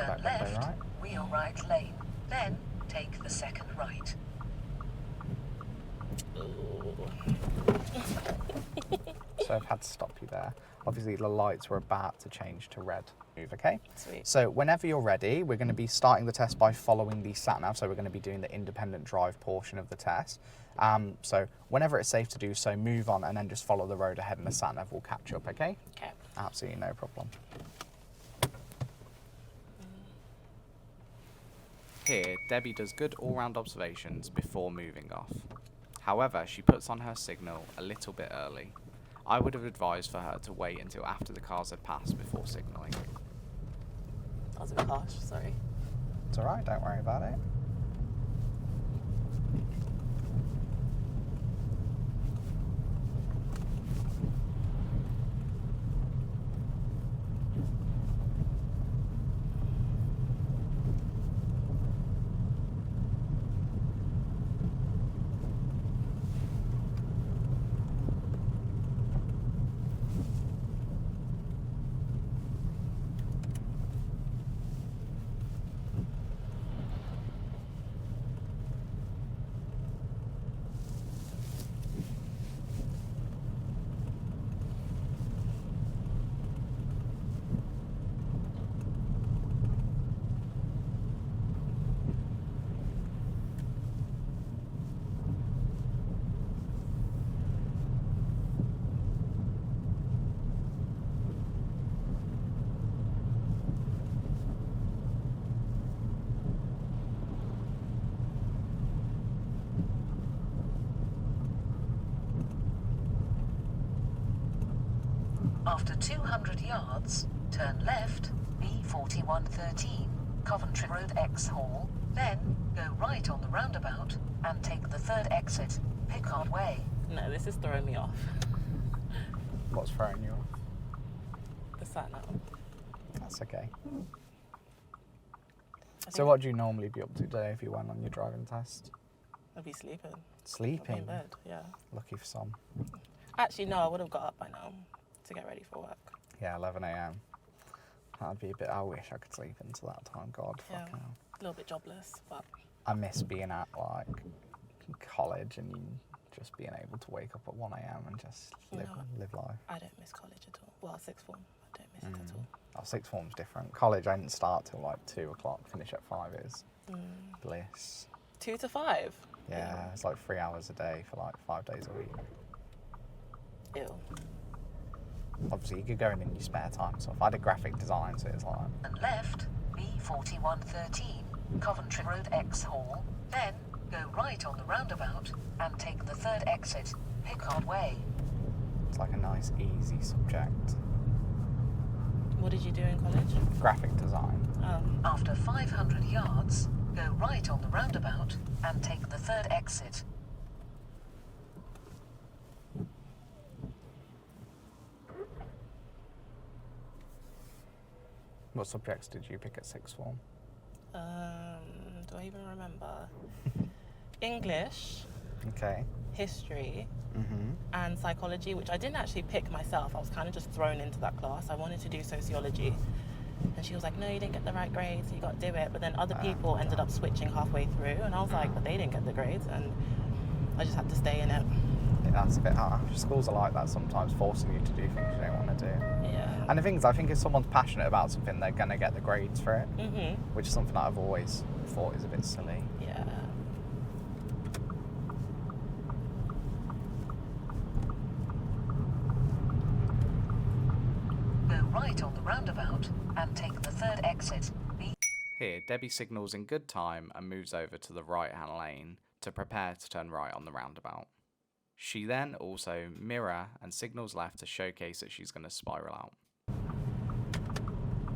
Turn left, wheel right lane, then take the second right. So I've had to stop you there. Obviously the lights were about to change to red. Move, okay? Sweet. So whenever you're ready, we're going to be starting the test by following the sat-nav. So we're going to be doing the independent drive portion of the test. So whenever it's safe to do so, move on and then just follow the road ahead and the sat-nav will catch up, okay? Okay. Absolutely no problem. Here, Debbie does good all-round observations before moving off. However, she puts on her signal a little bit early. I would have advised for her to wait until after the cars had passed before signalling. That was a bit harsh, sorry. It's alright, don't worry about it. After 200 yards, turn left, B4113, Coventry Road X Hall, then go right on the roundabout and take the third exit, Pickard Way. No, this is throwing me off. What's throwing you off? The sat-nav. That's okay. So what do you normally be up to today if you went on your driving test? I'd be sleeping. Sleeping? In bed, yeah. Lucky for some. Actually, no, I would have got up by now to get ready for work. Yeah, 11 AM. That'd be a bit, I wish I could sleep until that time, God, Yeah, fucking hell. a little bit jobless, but... I miss being at, like, college and just being able to wake up at 1 AM and just live life. I don't miss college at all. Well, sixth form, I don't miss it at all. Oh, sixth form's different. College, I didn't start till like 2 o'clock, finish at 5 is bliss. 2 to 5? Yeah, it's like 3 hours a day for like 5 days a week. Ew. Obviously, you could go in your spare time. So if I did graphic design, so it's like... And left, B4113, Coventry Road X Hall, then go right on the roundabout and take the third exit, Pickard Way. It's like a nice, easy subject. What did you do in college? Graphic design. After 500 yards, go right on the roundabout and take the third exit. What subjects did you pick at sixth form? Do I even remember? English. Okay. History. And psychology, which I didn't actually pick myself. I was kind of just thrown into that class. I wanted to do sociology. And she was like, no, you didn't get the right grades, so you got to do it. But then other people ended up switching halfway through. And I was like, but they didn't get the grades. And I just had to stay in it. Yeah, that's a bit hard. Schools are like that sometimes, forcing you to do things you don't want to do. Yeah. And the thing is, I think if someone's passionate about something, they're going to get the grades for it. Which is something that I've always thought is a bit silly. Yeah. Go right on the roundabout and take the third exit. Here, Debbie signals in good time and moves over to the right-hand lane to prepare to turn right on the roundabout. She then also mirror and signals left to showcase that she's going to spiral out.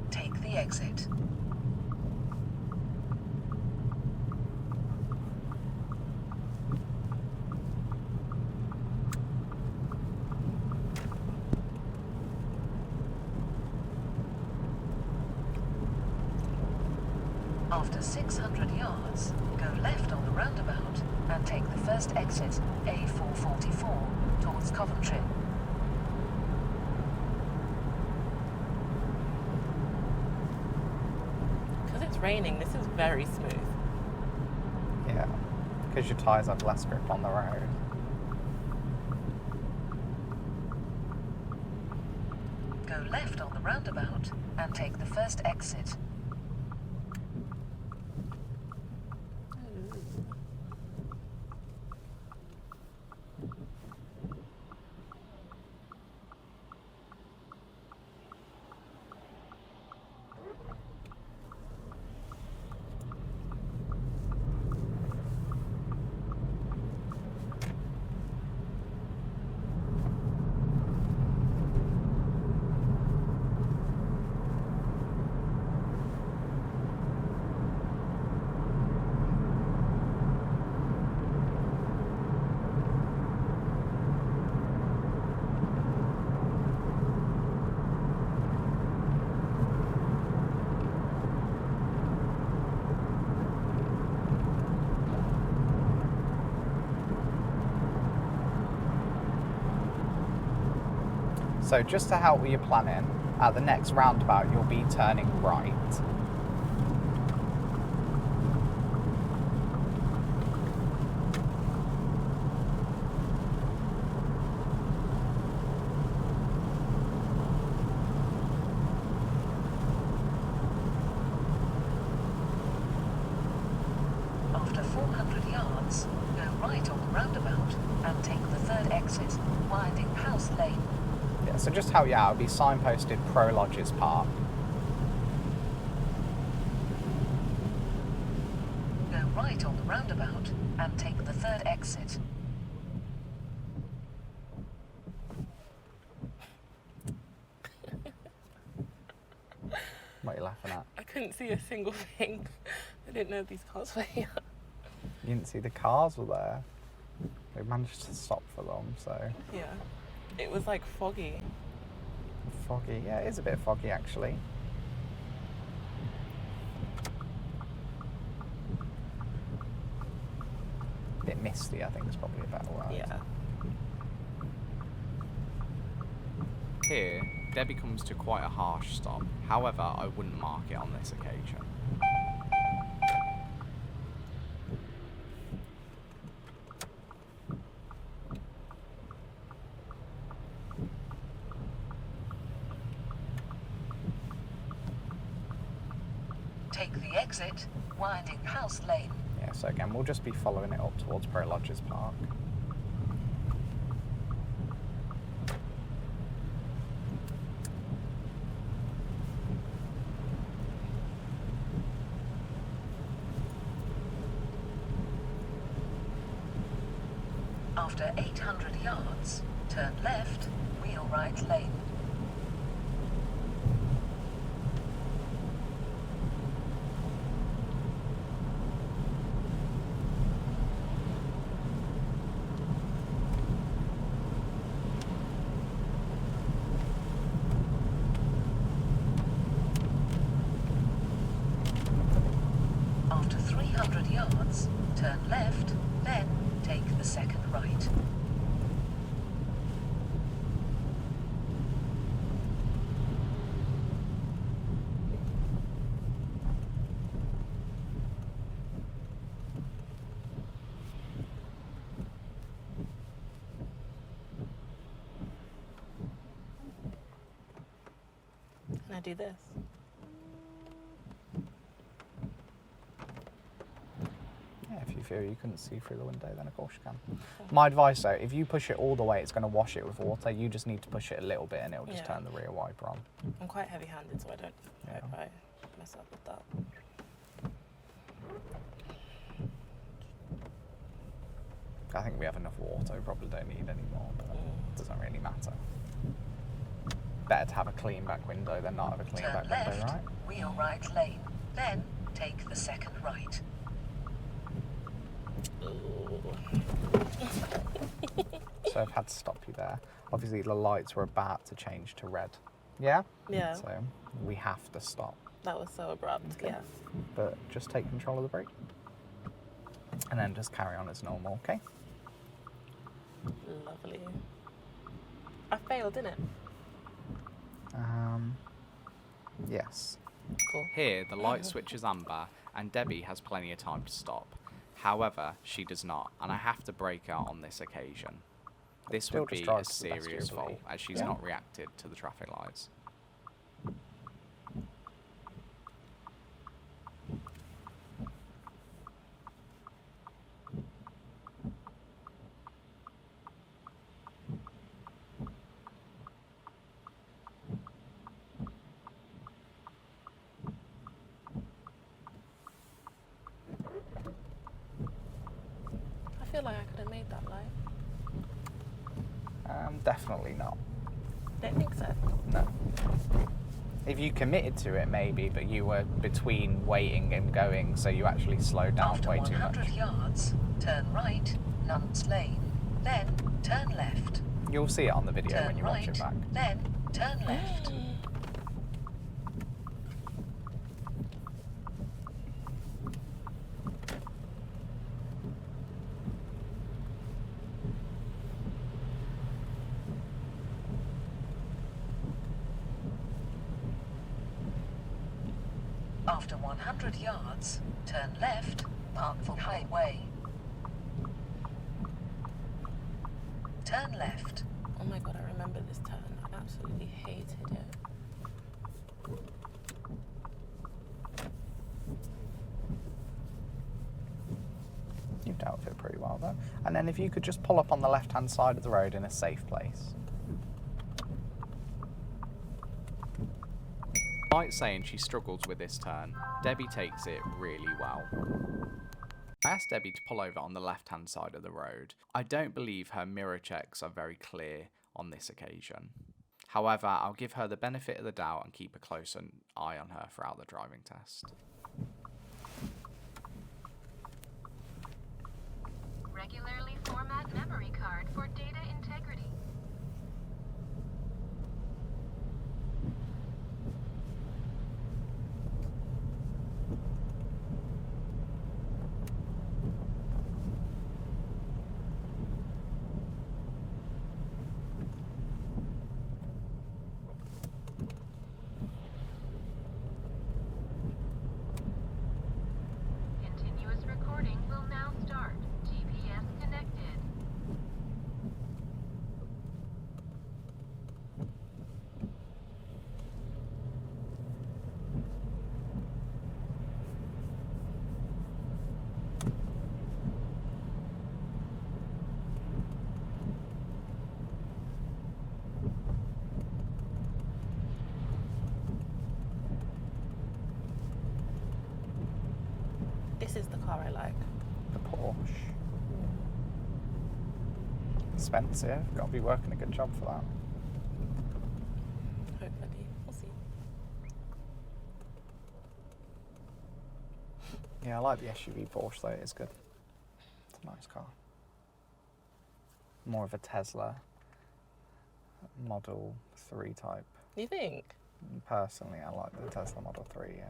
Take the exit. After 600 yards, go left on the roundabout and take the first exit, A444, towards Coventry. it's raining, this is very smooth. Yeah, because your tyres have less grip on the road. Go left on the roundabout and take the first exit. So just to help with your planning, at the next roundabout you'll be turning right. After 400 yards, go right on the roundabout and take the third exit, winding House Lane. Yeah, so just help you out, it'll be signposted Pro Lodges Park. Go right on the roundabout and take the third exit. What are you laughing at? I couldn't see a single thing. I didn't know these cars were here. You didn't see the cars were there. They managed to stop for them, so... Yeah. It was like foggy. Foggy, yeah, it is a bit foggy actually. A bit misty, I think is probably a better word. Yeah. Here, Debbie comes to quite a harsh stop. However, I wouldn't mark it on this occasion. Take the exit, winding House Lane. Yeah, so again, we'll just be following it up towards Pro Lodges Park. After 800 yards, turn left, wheel right lane. After 300 yards, turn left, then take the second right. Can I do this? Yeah, if you feel you couldn't see through the window, then of course you can. My advice though, if you push it all the way, it's going to wash it with water. You just need to push it a little bit and it'll just Yeah. turn the rear wiper on. I'm quite heavy-handed, so I don't Yeah. hope I mess up with that. I think we have enough water, we probably don't need any more, but it doesn't really matter. Better to have a clean back window than not have a clean Turn back left, window, right? wheel right lane. Then take the second right. So I've had to stop you there. Obviously the lights were about to change to red. Yeah? Yeah. So we have to stop. That was so abrupt, Okay. yes. But just take control of the brake. And then just carry on as normal, okay? Lovely. I failed, didn't it? Yes. Cool. Here, the light switch is amber, and Debbie has plenty of time to stop. However, she does not, and I have to brake her on this occasion. This Still would just be drive a to the best of your serious fault, ability. as she's Yeah. not reacted to the traffic lights. I feel like I could have made that light. Definitely not. Don't think so. No. If you committed to it, maybe, but you were between waiting and going, so you actually slowed down After way too much. 100 yards, turn right, Nuns Lane, then turn left. You'll see it on the video Turn when you watch right, it back. then turn left. After 100 yards, turn left, Parkville Highway. Turn left. Oh my god, I remember this turn. I absolutely hated it. You've dealt with it pretty well, though. And then if you could just pull up on the left-hand side of the road in a safe place. Despite saying she struggles with this turn, Debbie takes it really well. I asked Debbie to pull over on the left-hand side of the road. I don't believe her mirror checks are very clear on this occasion. However, I'll give her the benefit of the doubt and keep a close eye on her throughout the driving test. Regularly format memory card for data integrity. Continuous recording will now start. GPS connected. This is the car I like. The Porsche. Expensive. Got to be working a good job for that. Hopefully. We'll see. Yeah, I like the SUV Porsche, though. It's good. It's a nice car. More of a Tesla Model 3 type. You think? Personally, I like the Tesla Model 3, yeah.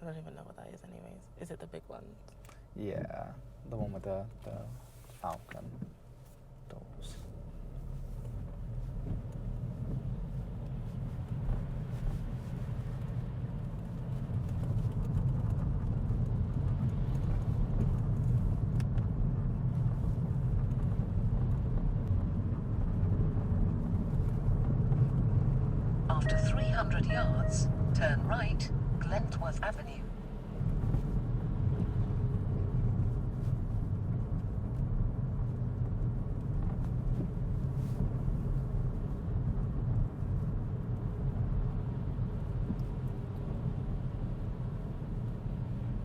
I don't even know what that is anyways. Is it the big one? Yeah, the one with the Falcon doors. After 300 yards, turn right, Glentworth Avenue.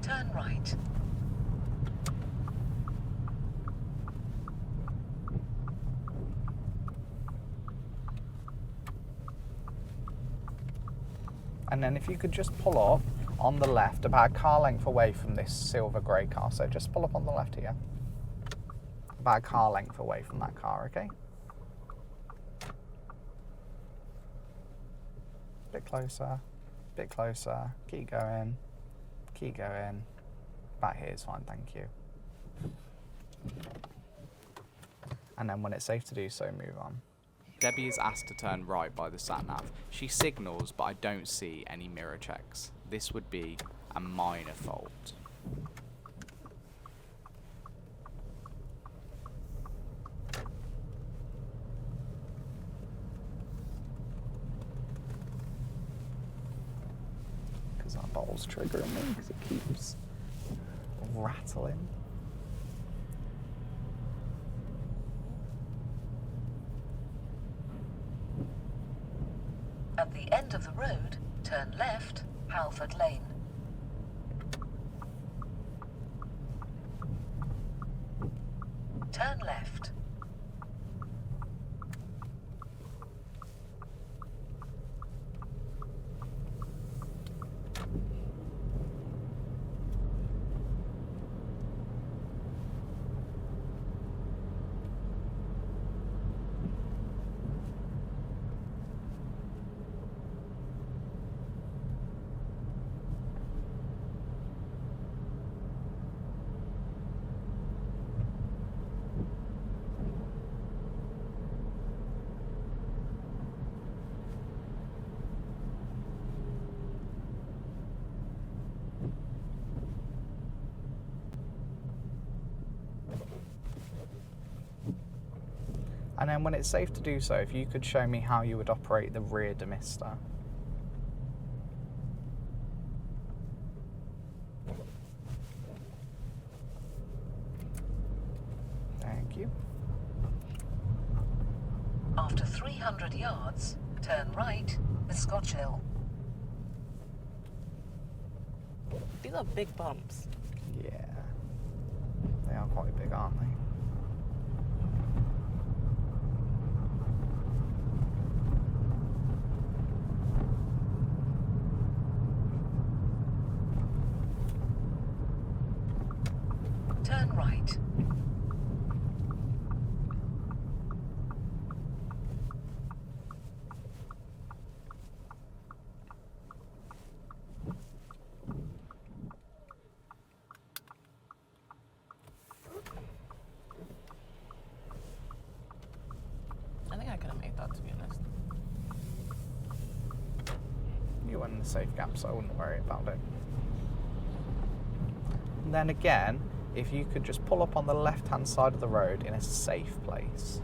Turn right. And then if you could just pull up on the left, about a car length away from this silver grey car. So just pull up on the left here. About a car length away from that car, okay? Bit closer, bit closer. Keep going, keep going. Back here is fine, thank you. And then when it's safe to do so, move on. Debbie is asked to turn right by the sat-nav. She signals, but I don't see any mirror checks. This would be a minor fault. Because that bottle's triggering me because it keeps rattling. At the end of the road, turn left, Halford Lane. Turn left. And then when it's safe to do so, if you could show me how you would operate the rear demister. Thank you. After 300 yards, turn right, with Scotch Hill. These are big bumps. Yeah. They are quite big, aren't they? Turn right. I think I could have made that, to be honest. You were in the safe gap, so I wouldn't worry about it. And then again, if you could just pull up on the left-hand side of the road in a safe place.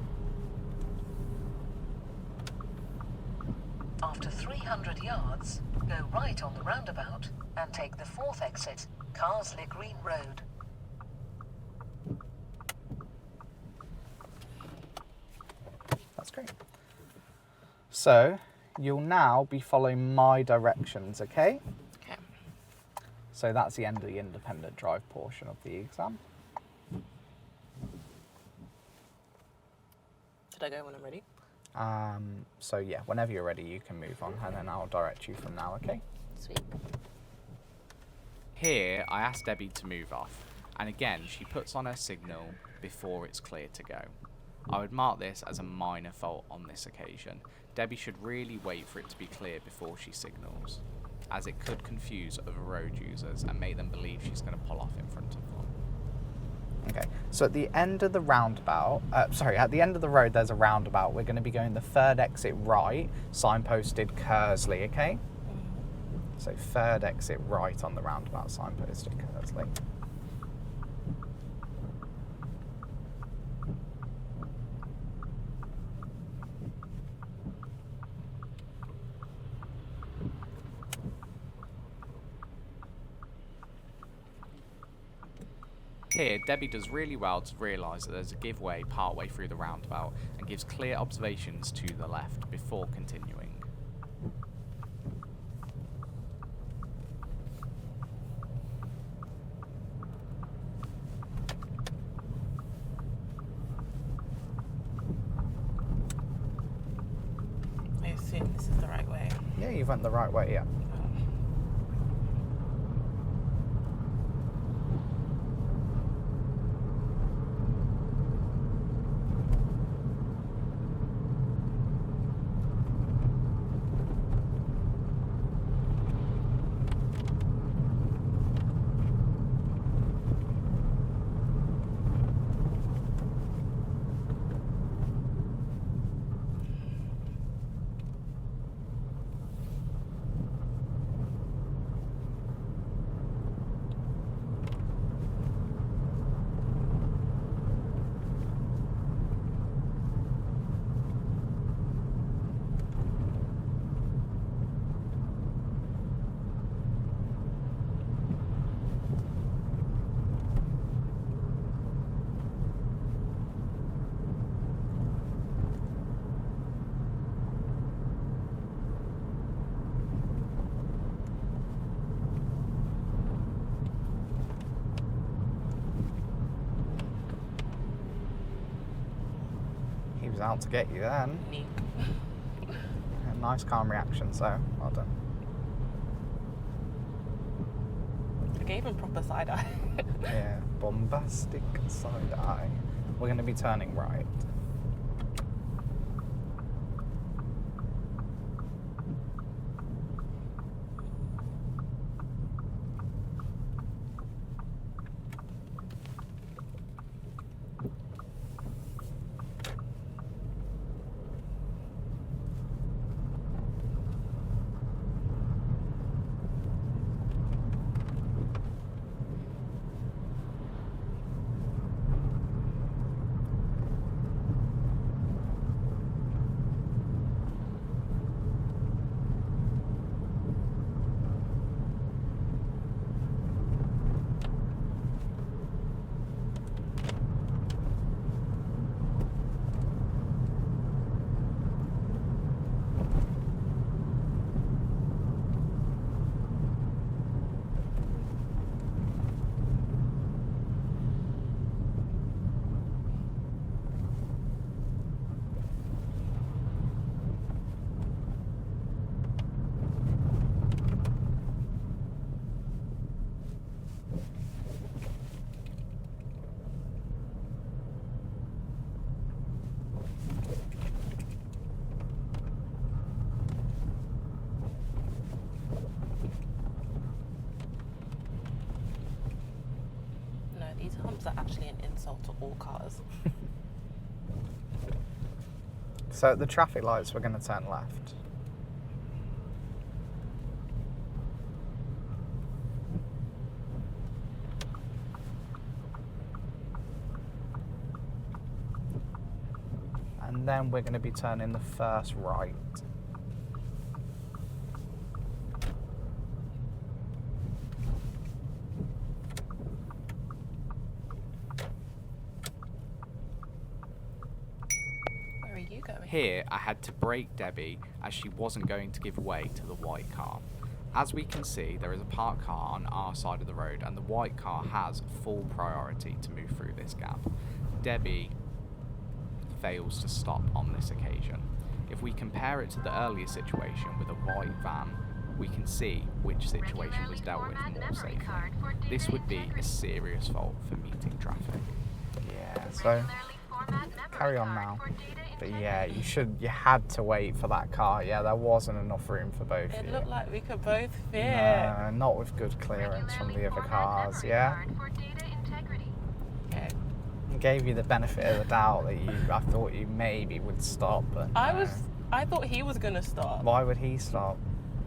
After 300 yards, go right on the roundabout and take the 4th exit, Carsley Green Road. That's great. So, you'll now be following my directions, okay? Okay. So that's the end of the independent drive portion of the exam. Should I go when I'm ready? So yeah, whenever you're ready, you can move on, and then I'll direct you from now, okay? Sweet. Here, I ask Debbie to move off, and again, she puts on her signal before it's clear to go. I would mark this as a minor fault on this occasion. Debbie should really wait for it to be clear before she signals, as it could confuse other road users and make them believe she's going to pull off in front of them. Okay, so at the end of the roundabout, at the end of the road there's a roundabout. We're going to be going the 3rd exit right, signposted Kersley, okay? So 3rd exit right on the roundabout, signposted Kersley. Here, Debbie does really well to realise that there's a giveaway partway through the roundabout and gives clear observations to the left before continuing. I assume this is the right way. Yeah, you went the right way, yeah. was out to get you then. Neat. Yeah, nice calm reaction, so well done. I gave him proper side eye. Yeah, bombastic side eye. We're going to be turning right. No, these humps are actually an insult to all cars. So at the traffic lights, we're going to turn left. And then we're going to be turning the first right. Where are you going? Here, I had to brake Debbie as she wasn't going to give way to the white car. As we can see, there is a parked car on our side of the road and the white car has full priority to move through this gap. Debbie fails to stop on this occasion. If we compare it to the earlier situation with a white van, we can see which situation was dealt with more safely. This would be a serious fault for meeting traffic. Yeah, so carry on now. But yeah, you had to wait for that car. Yeah, there wasn't enough room for both of It you. looked like we could both fit. No, not with good clearance from the other cars, yeah? Okay. Gave you the benefit of the doubt that I thought you maybe would stop, but no. I thought he was gonna stop. Why would he stop?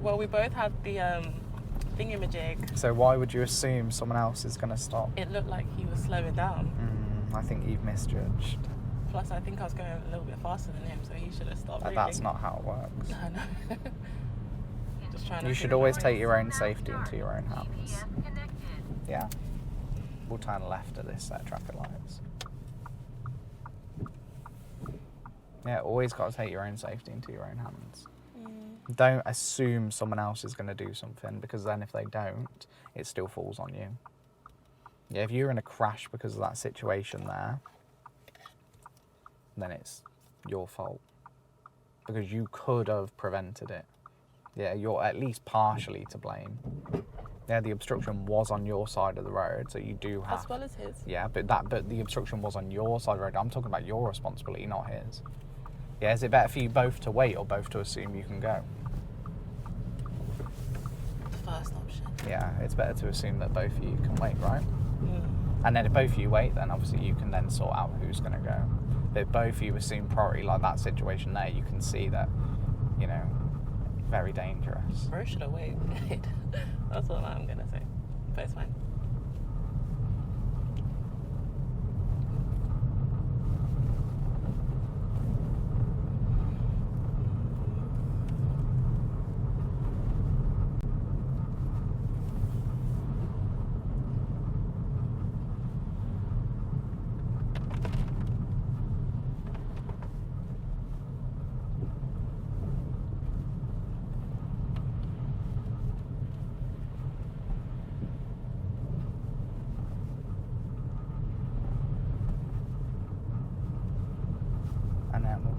Well, we both had the thingamajig. So why would you assume someone else is going to stop? It looked like he was slowing down. I think you've misjudged. Plus, I think I was going a little bit faster than him, so he should have stopped. But Really. that's not how it works. I know. Just trying to You should figure always out. take your own safety into your own hands. Yeah? We'll turn left at this set of traffic lights. Yeah, always got to take your own safety into your own hands. Don't assume someone else is going to do something, because then if they don't, it still falls on you. Yeah, if you're in a crash because of that situation there, then it's your fault. Because you could have prevented it. Yeah, you're at least partially to blame. Yeah, the obstruction was on your side of the road, so you do have... As well as his. Yeah, but the obstruction was on your side of the road. I'm talking about your responsibility, not his. Yeah, is it better for you both to wait or both to assume you can go? The first option. Yeah, it's better to assume that both of you can wait, right? And then if both of you wait, then obviously you can then sort out who's going to go. But if both of you assume priority, like that situation there, you can see that, you know, very dangerous. Bro should have waited. That's what I'm gonna say. But it's fine.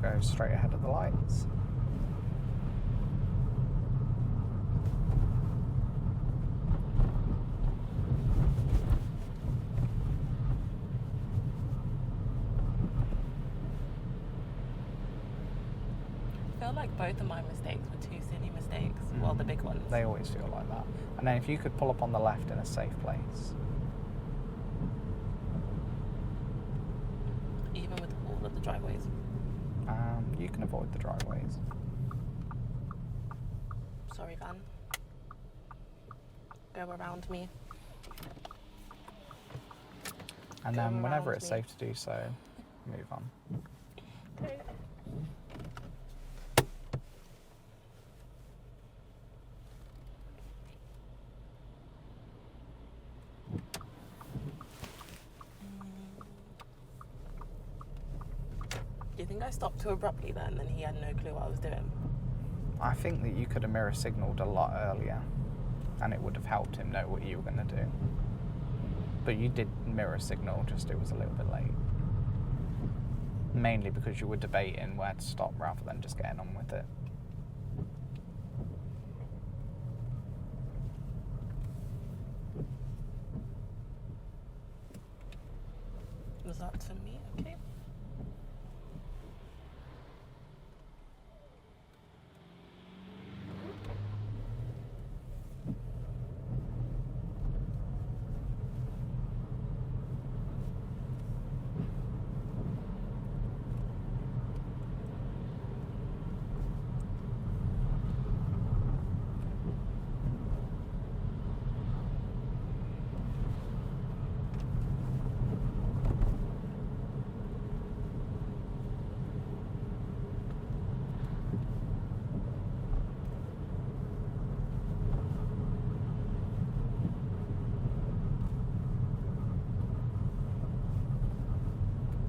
go straight ahead of the lights. I feel like both of my mistakes were two silly mistakes. Well, the big ones. They always feel like that. And then if you could pull up on the left in a safe place. Even with all of the driveways. You can avoid the driveways. Sorry, van. Go around me. And Go then whenever around it's me. safe to do so, move on. Okay. Do you think I stopped too abruptly then and he had no clue what I was doing? I think that you could have mirror signalled a lot earlier and it would have helped him know what you were going to do. But you did mirror signal, just it was a little bit late. Mainly because you were debating where to stop rather than just getting on with it. Was that for me? Okay.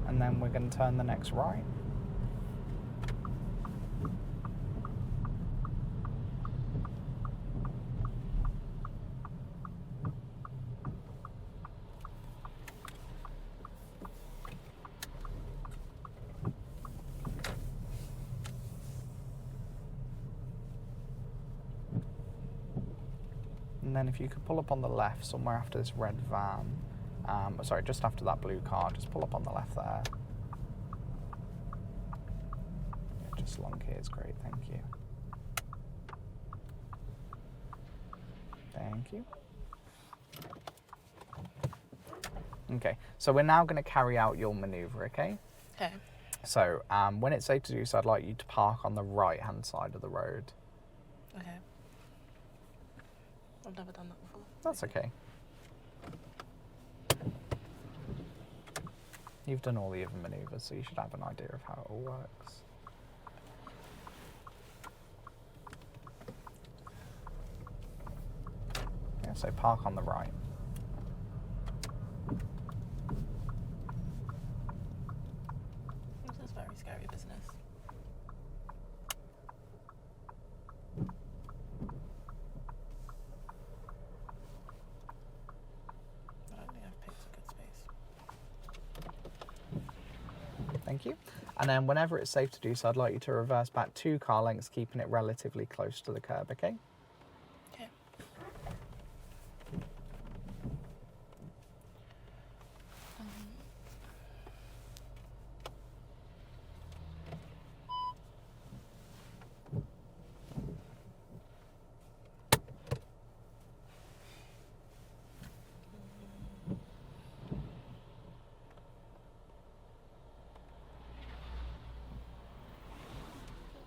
And then we're going to turn the next right. And then if you could pull up on the left somewhere after this red van, sorry, just after that blue car, just pull up on the left there. Yeah, just along here is great, thank you. Thank you. Okay, so we're now going to carry out your manoeuvre, okay? Okay. So when it's safe to do so, I'd like you to park on the right-hand side of the road. Okay. I've never done that before. That's okay. You've done all the other manoeuvres, so you should have an idea of how it all works. Yeah, so park on the right. This is very scary business. I don't think I've picked a good space. Thank you. And then whenever it's safe to do so, I'd like you to reverse back 2 car lengths, keeping it relatively close to the curb, okay? Okay.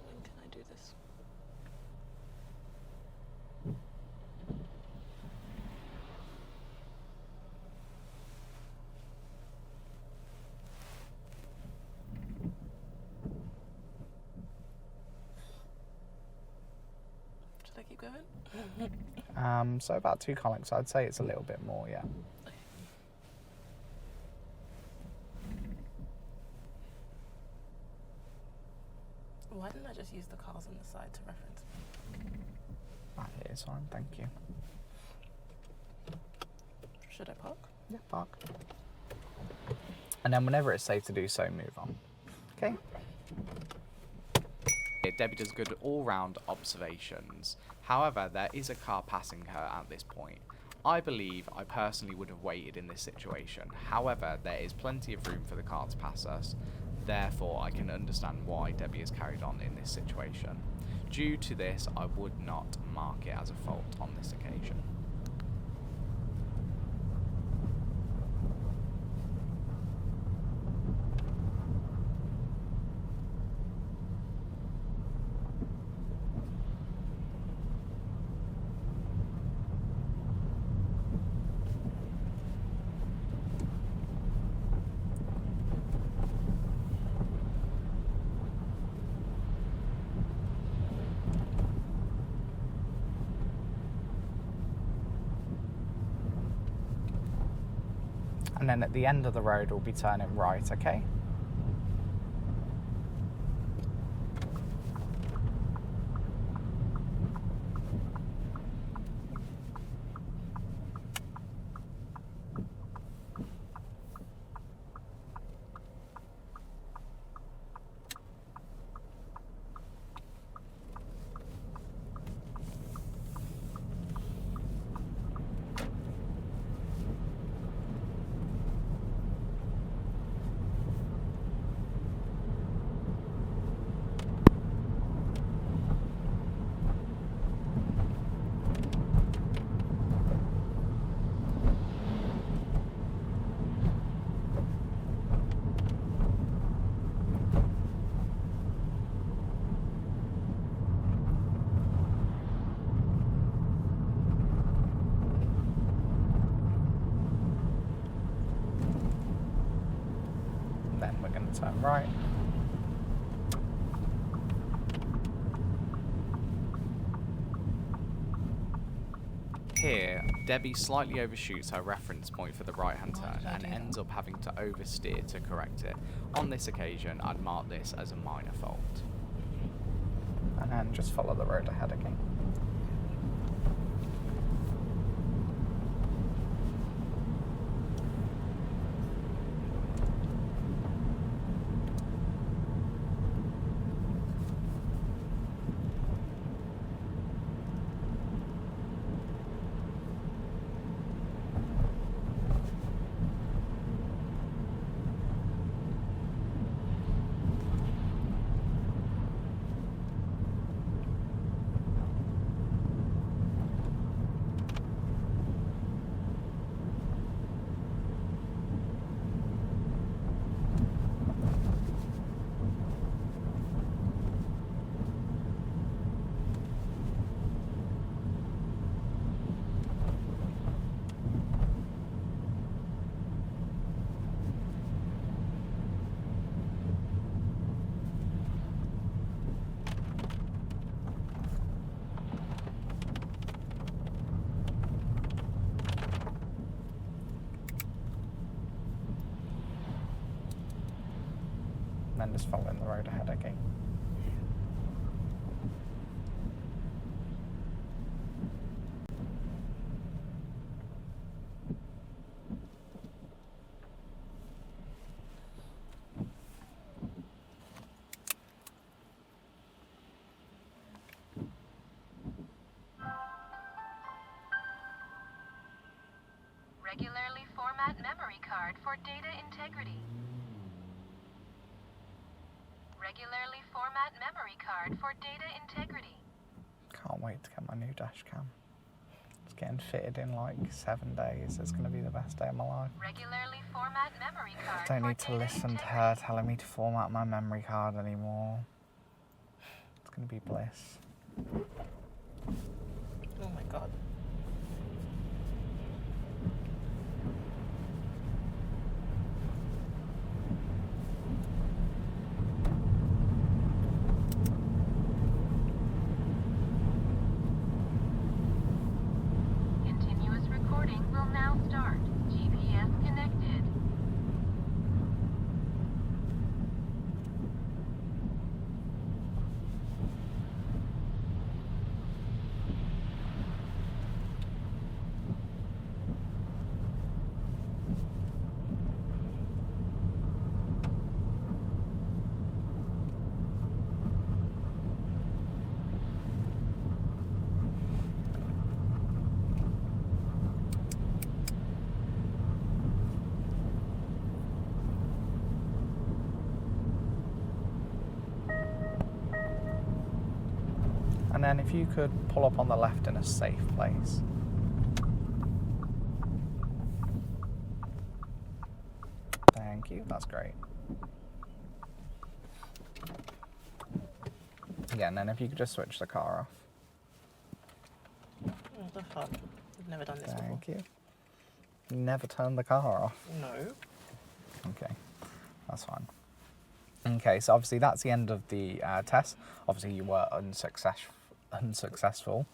When can I do this? Should I keep going? So about 2 car lengths, I'd say it's a little bit more, yeah. Why didn't I just use the cars on the side to reference? That is fine, thank you. Should I park? Yeah, park. And then whenever it's safe to do so, move on. Okay? Debbie does good all-round observations. However, there is a car passing her at this point. I believe I personally would have waited in this situation. However, there is plenty of room for the car to pass us. Therefore, I can understand why Debbie has carried on in this situation. Due to this, I would not mark it as a fault on this occasion. And then at the end of the road, we'll be turning right, okay? Then we're going to turn right. Here, Debbie slightly overshoots her reference point for the right-hand turn and ends up having to oversteer to correct it. On this occasion, I'd mark this as a minor fault. And then just follow the road ahead again. Then just following the road ahead again. Regularly format memory card for data integrity. Regularly format memory card for data integrity. Can't wait to get my new dash cam. It's getting fitted in like 7 days. It's going to be the best day of my life. Regularly format memory card I don't for need to data listen to integrity. her telling me to format my memory card anymore. It's going to be bliss. Oh my god. Continuous recording will now start. GPS connected. then if you could pull up on the left in a safe place. Thank you, that's great. Yeah, and then if you could just switch the car off. Oh, the fuck? I've never done this before. Thank you. Never turned the car off. No. Okay, that's fine. Okay, so obviously that's the end of the test. Obviously you were unsuccessful.